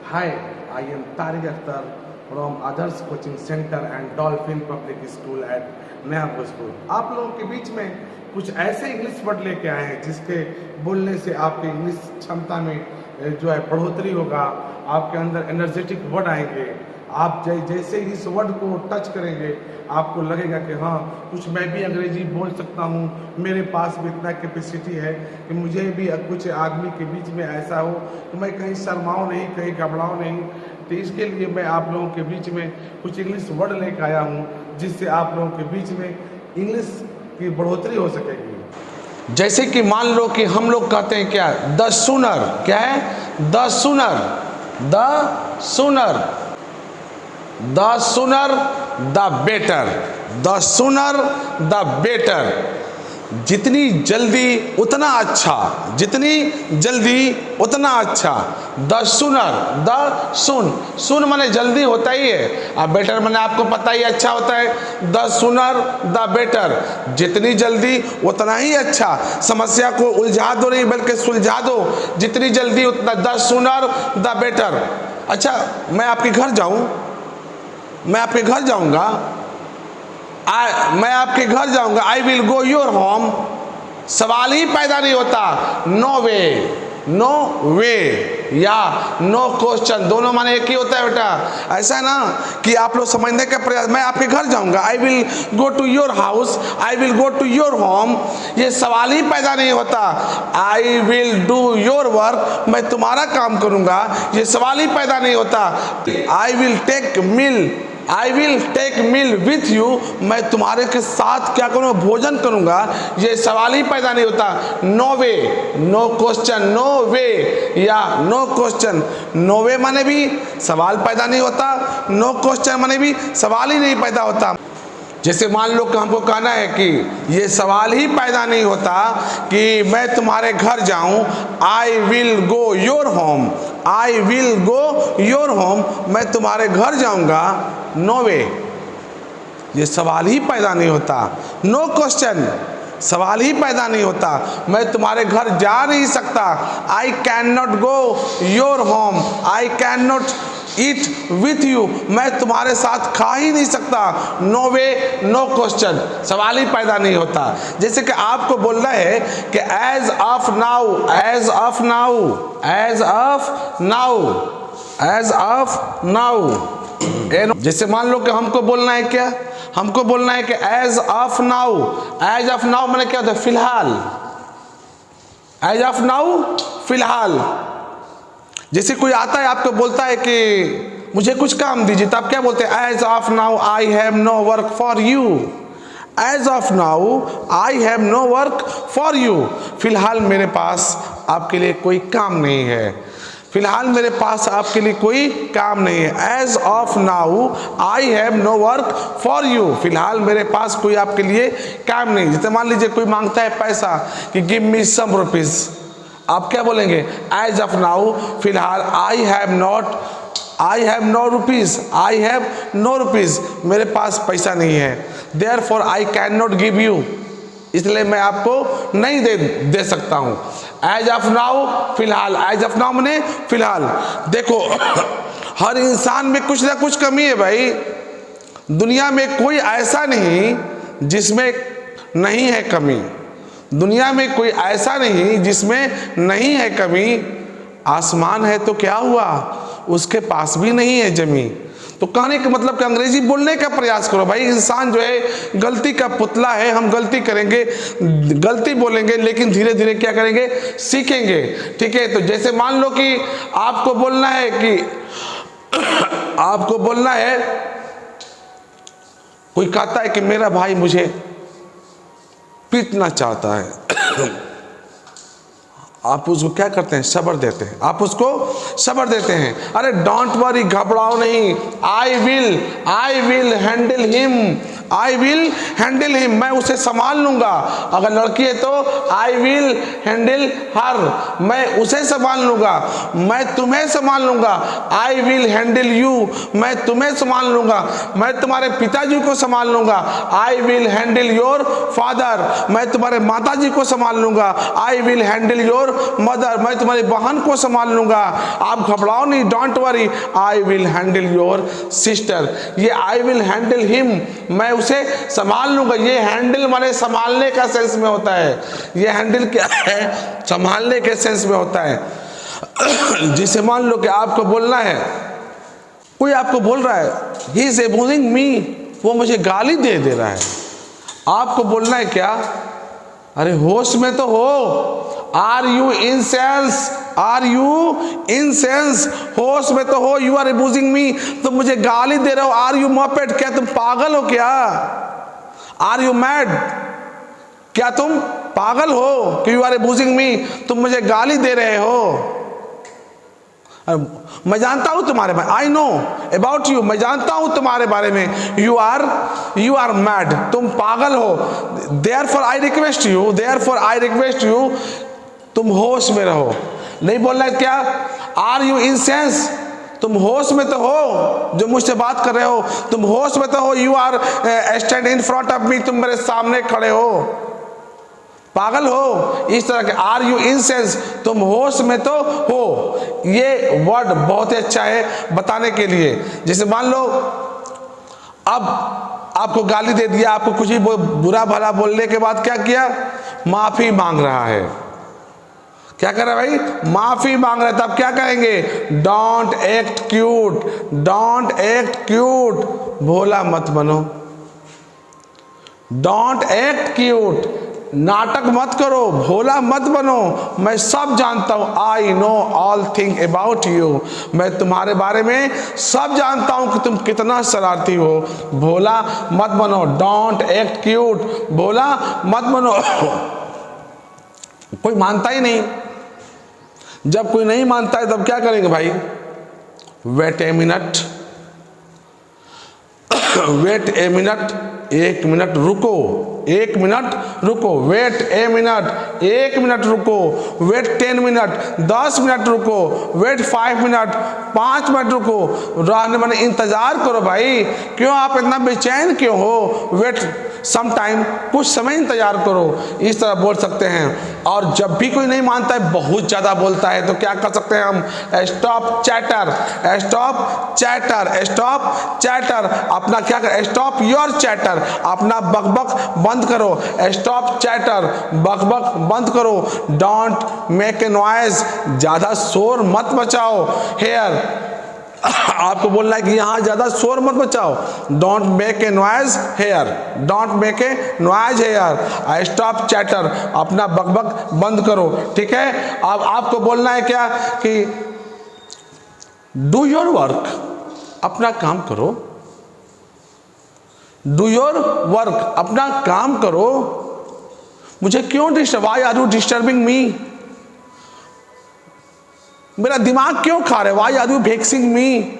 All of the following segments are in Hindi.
Hi, I am Tariq Akhtar from Others Coaching Center and Dolphin Public School at नया भोजपुर। आप लोगों के बीच में कुछ ऐसे इंग्लिश वर्ड लेके आए हैं जिसके बोलने से आपकी इंग्लिश क्षमता में जो है बढ़ोतरी होगा, आपके अंदर एनर्जेटिक वर्ड आएंगे। आप जैसे इस वर्ड को टच करेंगे आपको लगेगा कि हाँ, कुछ मैं भी अंग्रेजी बोल सकता हूँ, मेरे पास भी इतना कैपेसिटी है कि मुझे भी कुछ आदमी के बीच में ऐसा हो तो मैं कहीं शर्माऊँ नहीं, कहीं घबराऊँ नहीं। तो इसके लिए मैं आप लोगों के बीच में कुछ इंग्लिश वर्ड लेकर आया हूँ जिससे आप लोगों के बीच में इंग्लिश की बढ़ोतरी हो सकेगी। जैसे कि मान लो कि हम लोग कहते हैं क्या, द सूनर, क्या है, the sooner, the sooner, the sooner the better, the sooner the better. जितनी जल्दी उतना अच्छा, जितनी जल्दी उतना अच्छा। द सूनर, द सुन, सुन माने जल्दी होता ही है, अब बेटर माने आपको पता ही अच्छा होता है। द सूनर द बेटर, जितनी जल्दी उतना ही अच्छा। समस्या को उलझा दो नहीं बल्कि सुलझा दो, जितनी जल्दी उतना। The sooner the better. अच्छा, मैं आपके घर जाऊं, मैं आपके घर जाऊंगा, मैं आपके घर जाऊंगा, I will go your home, सवाल ही पैदा नहीं होता। नो वे, नो वे या नो क्वेश्चन, दोनों माने एक ही होता है बेटा। ऐसा है ना कि आप लोग समझने का प्रयास, मैं आपके घर जाऊंगा, I will go to your house, I will go to your home, ये सवाल ही पैदा नहीं होता। I will do your work, मैं तुम्हारा काम करूंगा, ये सवाल ही पैदा नहीं होता। I will take meal, I will take meal with you, मैं तुम्हारे के साथ क्या करूँगा, भोजन करूँगा, ये सवाल ही पैदा नहीं होता। नो वे, नो क्वेश्चन, नो वे या नो क्वेश्चन। नो वे माने भी सवाल पैदा नहीं होता, नो क्वेश्चन माने भी सवाल ही नहीं पैदा होता। जैसे मान लो कि हमको कहना है कि ये सवाल ही पैदा नहीं होता कि मैं तुम्हारे घर जाऊं, आई will go your home, I will go your home, मैं तुम्हारे घर जाऊंगा। नो वे, ये सवाल ही पैदा नहीं होता। नो क्वेश्चन, सवाल ही पैदा नहीं होता, मैं तुम्हारे घर जा नहीं सकता। आई can not go your home, I can not eat with you, मैं तुम्हारे साथ खा ही नहीं सकता। नो वे, नो क्वेश्चन, सवाल ही पैदा नहीं होता। जैसे कि आपको बोलना है कि as of now, as of now, as of now, as of now. जैसे मान लो कि हमको बोलना है क्या, हमको बोलना है कि as of now. As of now मैंने क्या होता है, फिलहाल। एज ऑफ नाउ, फिलहाल। जैसे कोई आता है आपको बोलता है कि मुझे कुछ काम दीजिए, तो आप क्या बोलते हैं, as of now I have no work for you. As of now I have no work for you, फिलहाल मेरे पास आपके लिए कोई काम नहीं है, फिलहाल मेरे पास आपके लिए कोई काम नहीं है। As of now I have no work for you, फिलहाल मेरे पास कोई आपके लिए काम नहीं। जैसे मान लीजिए कोई मांगता है पैसा कि गिव मी सम रुपीज, आप क्या बोलेंगे, एज ऑफ नाउ, फिलहाल I have not, I have no rupees, I have no rupees, मेरे पास पैसा नहीं है। Therefore I can not give you, इसलिए मैं आपको नहीं दे सकता हूँ। एज ऑफ नाउ, फिलहाल। एज ऑफ नाउ मैंने फिलहाल। देखो हर इंसान में कुछ ना कुछ कमी है भाई, दुनिया में कोई ऐसा नहीं जिसमें नहीं है कमी, दुनिया में कोई ऐसा नहीं जिसमें नहीं है कमी। आसमान है तो क्या हुआ, उसके पास भी नहीं है जमी। तो कहने का मतलब कि अंग्रेजी बोलने का प्रयास करो भाई। इंसान जो है गलती का पुतला है, हम गलती करेंगे, गलती बोलेंगे, लेकिन धीरे धीरे क्या करेंगे, सीखेंगे। ठीक है, तो जैसे मान लो कि आपको बोलना है कि आपको बोलना है, कोई कहता है कि मेरा भाई मुझे पीटना चाहता है, आप उसको क्या करते हैं, सब्र देते हैं, आप उसको सब्र देते हैं। अरे डोंट वरी, घबराओ नहीं, I will handle him, I will handle him, मैं उसे संभाल लूंगा। अगर लड़की है तो आई विल हैंडल हर, मैं उसे संभाल लूंगा। मैं तुम्हें संभाल लूंगा, आई विल हैंडल यू, मैं तुम्हें संभाल लूंगा। मैं तुम्हारे पिताजी को संभाल लूंगा, I will handle your father, मैं तुम्हारे माताजी को संभाल लूंगा, I will handle your mother, मैं तुम्हारी बहन को संभाल लूंगा। आप घबराओ नहीं, don't worry, I will handle your sister. ये आई विल हैंडल हिम, मैं उसे संभाल लूंगा, ये हैंडल माने संभालने का सेंस में होता है। ये हैंडल क्या है? संभालने के सेंस में होता है। जिसे मान लो कि आपको बोलना है, कोई आपको बोल रहा है ही इज अब्यूजिंग मी, वो मुझे गाली दे रहा है, आपको बोलना है क्या? अरे होश में तो हो, are you in sense, are you in sense, होश में तो हो। यू आर अब्यूजिंग मी, तुम मुझे गाली दे रहे हो। आर यू मॉपेट, क्या तुम पागल हो क्या? आर यू मैड, क्या तुम पागल हो कि यू आर अब्यूजिंग मी, तुम मुझे गाली दे रहे हो। मैं जानता हूं तुम्हारे बारे में, आई नो अबाउट यू, मैं जानता हूं तुम्हारे बारे में। यू आर मैड, तुम पागल हो। Therefore I request you, therefore I request you, तुम होश में रहो। नहीं बोलना है क्या? आर यू इन सेंस, तुम होश में तो हो जो मुझसे बात कर रहे हो, तुम होश में तो हो। You are stand in front of me, तुम मेरे सामने खड़े हो, पागल हो। इस तरह के आर यू इन सेंस, तुम होश में तो हो। ये वर्ड बहुत ही अच्छा है बताने के लिए। जैसे मान लो अब आपको गाली दे दिया, आपको कुछ ही बुरा भला बोलने के बाद क्या किया? माफी मांग रहा है। क्या कर रहा है भाई? माफी मांग रहा है। तब क्या कहेंगे? Don't act cute, don't act cute, भोला मत बनो। डोंट एक्ट क्यूट, नाटक मत करो, भोला मत बनो। मैं सब जानता हूं, I know all thing about you, मैं तुम्हारे बारे में सब जानता हूं कि तुम कितना शरारती हो, भोला मत बनो। डोंट एक्ट क्यूट, भोला मत बनो। कोई मानता ही नहीं। जब कोई नहीं मानता है तब क्या करेंगे भाई? Wait a minute, wait a minute, एक मिनट रुको, एक मिनट रुको, वेट ए मिनट, एक मिनट रुको, वेट 10 मिनट, 10 मिनट रुको, वेट 5 मिनट, 5 मिनट रुको। रहने माने इंतजार करो भाई, क्यों आप इतना बेचैन क्यों हो? वेट सम टाइम, कुछ समय इंतजार करो, इस तरह बोल सकते हैं। और जब भी कोई नहीं मानता है, बहुत ज्यादा बोलता है, तो क्या कर सकते हैं हम? Stop chatter, stop chatter, stop chatter, अपना क्या कर? स्टॉप योर चैटर, अपना बकबक बंद करो। स्टॉप चैटर, बकबक बंद करो। डोंट मेक ए नॉइज, ज्यादा शोर मत मचाओ। हेयर, आपको बोलना है कि यहां ज्यादा शोर मत मचाओ। Don't make a noise here, don't make a noise here. Stop chatter, अपना बकबक बंद करो। ठीक है, अब आपको बोलना है क्या कि डू योर वर्क, अपना काम करो। डू योर वर्क, अपना काम करो। मुझे क्यों disturb? Why are you disturbing me? मेरा दिमाग क्यों खा रहे? Why are you vexing me?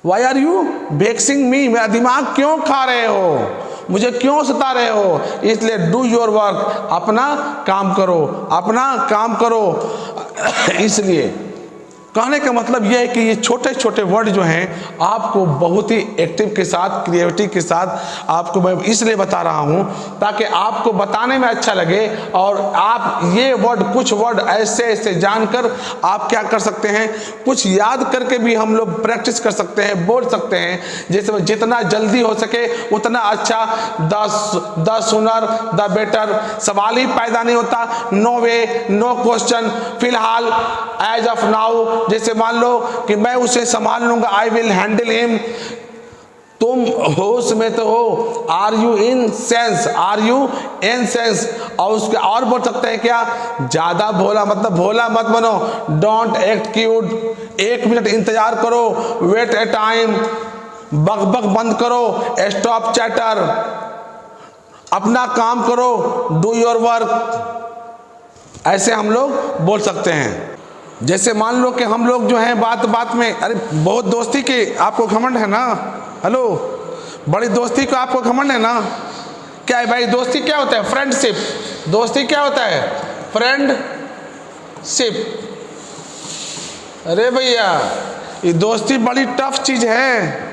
Why are you vexing me? मेरा दिमाग क्यों खा रहे हो? मुझे क्यों सता रहे हो? इसलिए डू योर वर्क, अपना काम करो, अपना काम करो। इसलिए कहने का मतलब यह है कि ये छोटे छोटे वर्ड जो हैं आपको बहुत ही एक्टिव के साथ, क्रिएटिविटी के साथ आपको मैं इसलिए बता रहा हूं ताकि आपको बताने में अच्छा लगे। और आप ये वर्ड, कुछ वर्ड ऐसे ऐसे जानकर आप क्या कर सकते हैं, कुछ याद करके भी हम लोग प्रैक्टिस कर सकते हैं, बोल सकते हैं। जैसे जितना जल्दी हो सके उतना अच्छा। द सुनर द बेटर, सवाल ही पैदा नहीं होता। नो वे, नो क्वेश्चन, फिलहाल, एज ऑफ नाउ। जैसे मान लो कि मैं उसे संभाल लूंगा, आई विल हैंडल हिम, तुम होश में तो हो, are you in sense, are you in sense. और उसके और बोल सकते हैं क्या? ज्यादा भोला, मतलब भोला मत बनो। डोंट एक्ट क्यूट, 1 मिनट इंतजार करो। वेट ए टाइम, बकबक बंद करो। स्टॉप चैटर, अपना काम करो। डू योर वर्क, ऐसे हम लोग बोल सकते हैं। जैसे मान लो कि हम लोग जो हैं बात बात में, अरे बहुत दोस्ती के आपको घमंड है ना, हेलो, बड़ी दोस्ती को आपको घमंड है ना? क्या है भाई दोस्ती? क्या होता है? फ्रेंडशिप। दोस्ती क्या होता है? फ्रेंडशिप। अरे भैया ये दोस्ती बड़ी टफ चीज है।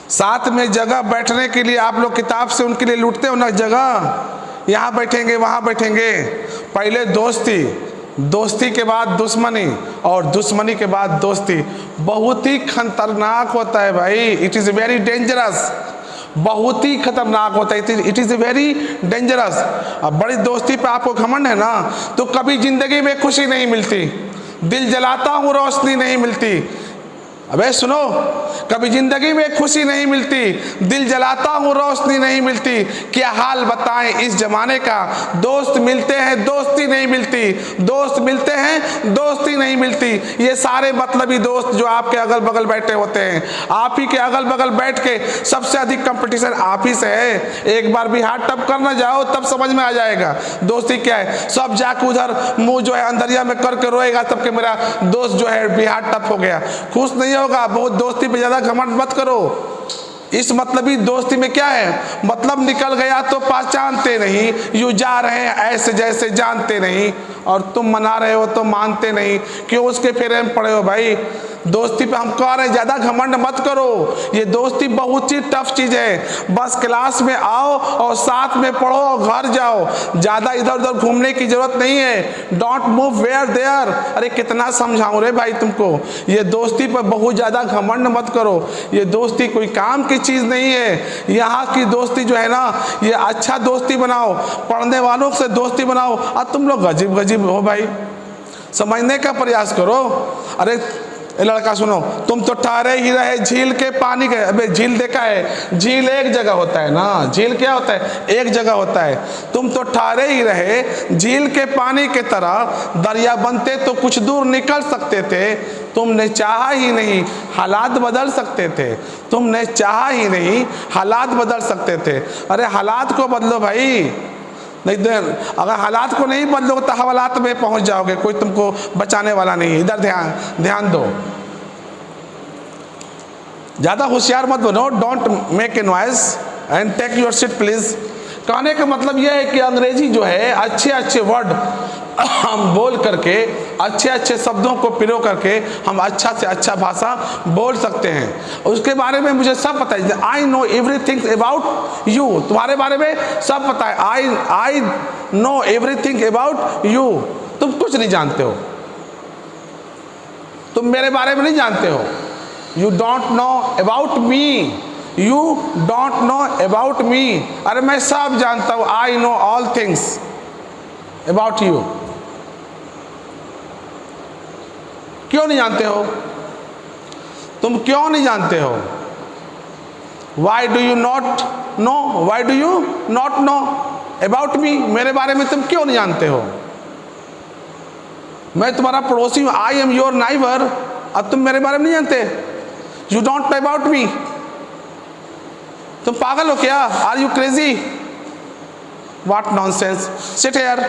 साथ में जगह बैठने के लिए आप लोग किताब से उनके लिए लूटते हो ना जगह, यहाँ बैठेंगे वहाँ बैठेंगे। पहले दोस्ती, दोस्ती के बाद दुश्मनी, और दुश्मनी के बाद दोस्ती। बहुत ही खतरनाक होता है भाई। It is very dangerous. बहुत ही खतरनाक होता है। It is very dangerous. अब बड़ी दोस्ती पे आपको घमंड है ना, तो कभी जिंदगी में खुशी नहीं मिलती। दिल जलाता हूँ रोशनी नहीं मिलती। अबे सुनो, कभी जिंदगी में खुशी नहीं मिलती, दिल जलाता हूँ रोशनी नहीं मिलती। क्या हाल बताएं इस जमाने का। दोस्त मिलते हैं दोस्ती नहीं मिलती, दोस्त मिलते हैं दोस्ती नहीं मिलती। ये सारे मतलबी दोस्त जो आपके अगल बगल बैठे होते हैं, आप ही के अगल बगल बैठ के सबसे अधिक कंपटीशन आप ही से है। एक बार भी हाथ टप करना जाओ तब समझ में आ जाएगा दोस्ती क्या है। सब जाके उधर मुंह जो है अंदरिया में करके रोएगा तब के मेरा दोस्त जो है बिहार टप हो गया। खुश नहीं होगा। बहुत दोस्ती पे ज्यादा घमंड मत करो। इस मतलबी दोस्ती में क्या है? मतलब निकल गया तो पहचानते नहीं, यूं जा रहे हैं ऐसे जैसे जानते नहीं, और तुम मना रहे हो तो मानते नहीं। क्यों उसके फेरे में पड़े हो भाई? दोस्ती पे हम कह रहे हैं ज्यादा घमंड मत करो। ये दोस्ती बहुत ही टफ चीज है। बस क्लास में आओ और साथ में पढ़ो और घर जाओ। ज्यादा इधर उधर घूमने की जरूरत नहीं है। Don't move where there. अरे कितना समझाऊं रे भाई तुमको। ये दोस्ती पर बहुत ज्यादा घमंड मत करो। ये दोस्ती कोई काम की चीज नहीं है। यहाँ की दोस्ती जो है ना, ये अच्छा दोस्ती बनाओ, पढ़ने वालों से दोस्ती बनाओ। और तुम लोग अजीब गजीब हो भाई, समझने का प्रयास करो। अरे लड़का सुनो, तुम तो ठहरे ही रहे झील के पानी के। अबे झील देखा है? झील एक जगह होता है ना। झील क्या होता है? एक जगह होता है। तुम तो ठहरे ही रहे झील के पानी के तरह। दरिया बनते तो कुछ दूर निकल सकते थे, तुमने चाहा ही नहीं हालात बदल सकते थे। तुमने चाहा ही नहीं हालात बदल सकते थे। अरे हालात को बदलो भाई। नहीं तो अगर हालात को नहीं बदलोगे तो हवालात में पहुंच जाओगे, कोई तुमको बचाने वाला नहीं है। इधर ध्यान दो, ज़्यादा होशियार मत बनो। Don't make a noise and take your seat please. कहने का मतलब यह है कि अंग्रेजी जो है अच्छे अच्छे वर्ड हम बोल करके, अच्छे अच्छे शब्दों को पिरो करके हम अच्छा से अच्छा भाषा बोल सकते हैं। उसके बारे में मुझे सब पता है। I know everything about you. तुम्हारे बारे में सब पता है। I know everything about you. तुम कुछ नहीं जानते हो। तुम मेरे बारे में नहीं जानते हो। You don't know about me. You don't know about मी। अरे मैं सब जानता हूँ। I know all things about you. क्यों नहीं जानते हो? तुम क्यों नहीं जानते हो? Why do you not know? Why do you not know about मी? मेरे बारे में तुम क्यों नहीं जानते हो? मैं तुम्हारा पड़ोसी हूं। I am your neighbour. अब तुम मेरे बारे में नहीं जानते। You don't know about me. तुम पागल हो क्या? Are you crazy? What nonsense. Sit here.